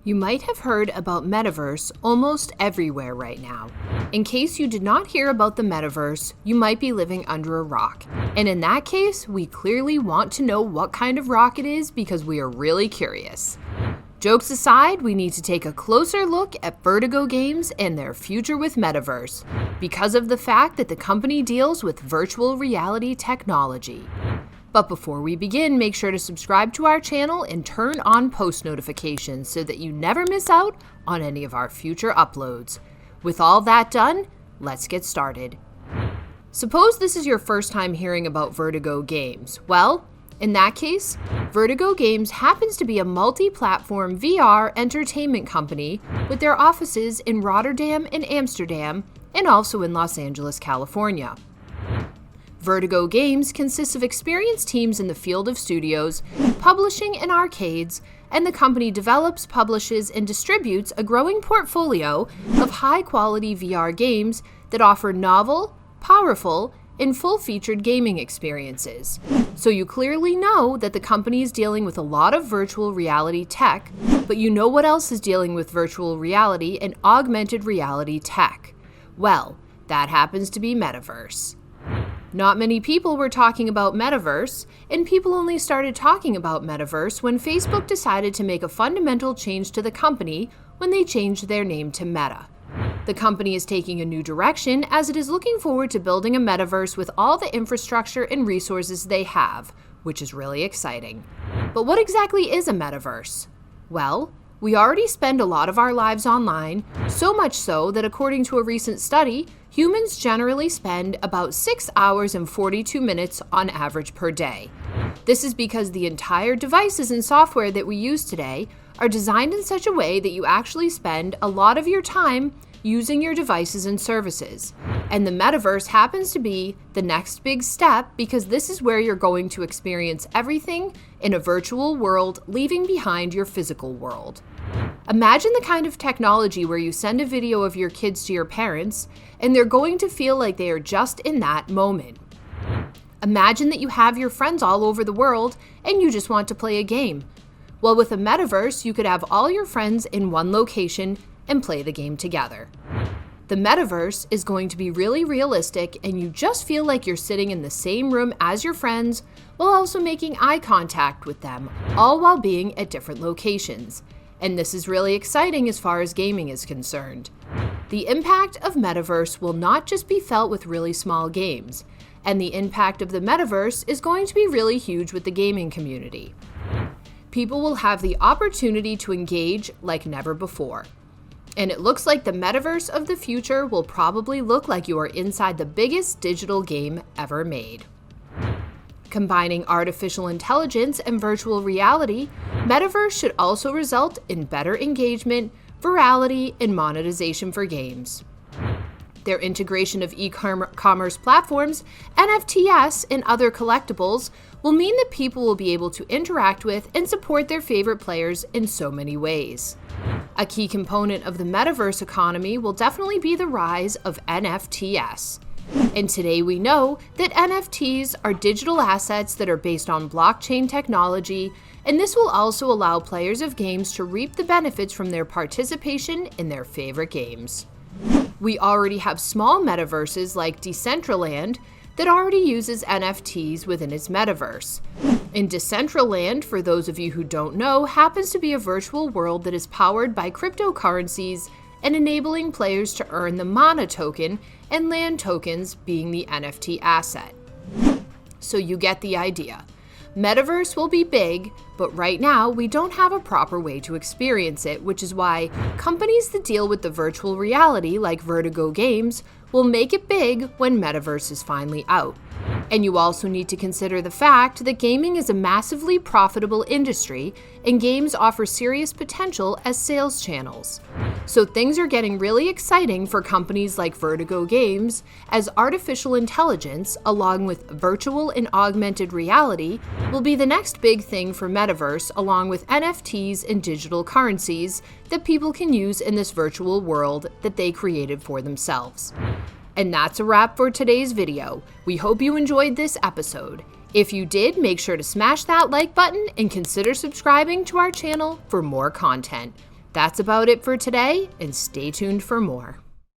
You might have heard about Metaverse almost everywhere right now. In case you did not hear about the Metaverse, you might be living under a rock. And in that case, we clearly want to know what kind of rock it is because we are really curious. Jokes aside, we need to take a closer look at Vertigo Games and their future with Metaverse because of the fact that the company deals with virtual reality technology. But before we begin, make sure to subscribe to our channel and turn on post notifications so that you never miss out on any of our future uploads. With all that done, let's get started. Suppose this is your first time hearing about Vertigo Games. Well, in that case, Vertigo Games happens to be a multi-platform VR entertainment company with their offices in Rotterdam and Amsterdam and also in Los Angeles, California. Vertigo Games consists of experienced teams in the field of studios, publishing, and arcades, and the company develops, publishes, and distributes a growing portfolio of high-quality VR games that offer novel, powerful, and full-featured gaming experiences. So you clearly know that the company is dealing with a lot of virtual reality tech, but you know what else is dealing with virtual reality and augmented reality tech? Well, that happens to be Metaverse. Not many people were talking about Metaverse, and people only started talking about Metaverse when Facebook decided to make a fundamental change to the company when they changed their name to Meta. The company is taking a new direction as it is looking forward to building a Metaverse with all the infrastructure and resources they have, which is really exciting. But what exactly is a Metaverse? Well, we already spend a lot of our lives online, so much so that according to a recent study, humans generally spend about 6 hours and 42 minutes on average per day. This is because the entire devices and software that we use today are designed in such a way that you actually spend a lot of your time using your devices and services. And the Metaverse happens to be the next big step because this is where you're going to experience everything in a virtual world, leaving behind your physical world. Imagine the kind of technology where you send a video of your kids to your parents and they're going to feel like they are just in that moment. Imagine that you have your friends all over the world and you just want to play a game. Well, with a Metaverse, you could have all your friends in one location and play the game together. The Metaverse is going to be really realistic and you just feel like you're sitting in the same room as your friends while also making eye contact with them, all while being at different locations. And this is really exciting as far as gaming is concerned. The impact of Metaverse will not just be felt with really small games, and the impact of the Metaverse is going to be really huge with the gaming community. People will have the opportunity to engage like never before. And it looks like the Metaverse of the future will probably look like you are inside the biggest digital game ever made. Combining artificial intelligence and virtual reality, Metaverse should also result in better engagement, virality, and monetization for games. Their integration of e-commerce platforms, NFTs, and other collectibles will mean that people will be able to interact with and support their favorite players in so many ways. A key component of the Metaverse economy will definitely be the rise of NFTs. And today we know that NFTs are digital assets that are based on blockchain technology, and this will also allow players of games to reap the benefits from their participation in their favorite games. We already have small metaverses like Decentraland that already uses NFTs within its metaverse. And Decentraland, for those of you who don't know, happens to be a virtual world that is powered by cryptocurrencies and enabling players to earn the mana token and land tokens being the NFT asset. So you get the idea. Metaverse will be big, but right now we don't have a proper way to experience it, which is why companies that deal with the virtual reality like Vertigo Games will make it big when Metaverse is finally out. And you also need to consider the fact that gaming is a massively profitable industry and games offer serious potential as sales channels. So things are getting really exciting for companies like Vertigo Games as artificial intelligence, along with virtual and augmented reality, will be the next big thing for Metaverse, along with NFTs and digital currencies that people can use in this virtual world that they created for themselves. And that's a wrap for today's video. We hope you enjoyed this episode. If you did, make sure to smash that like button and consider subscribing to our channel for more content. That's about it for today, and stay tuned for more.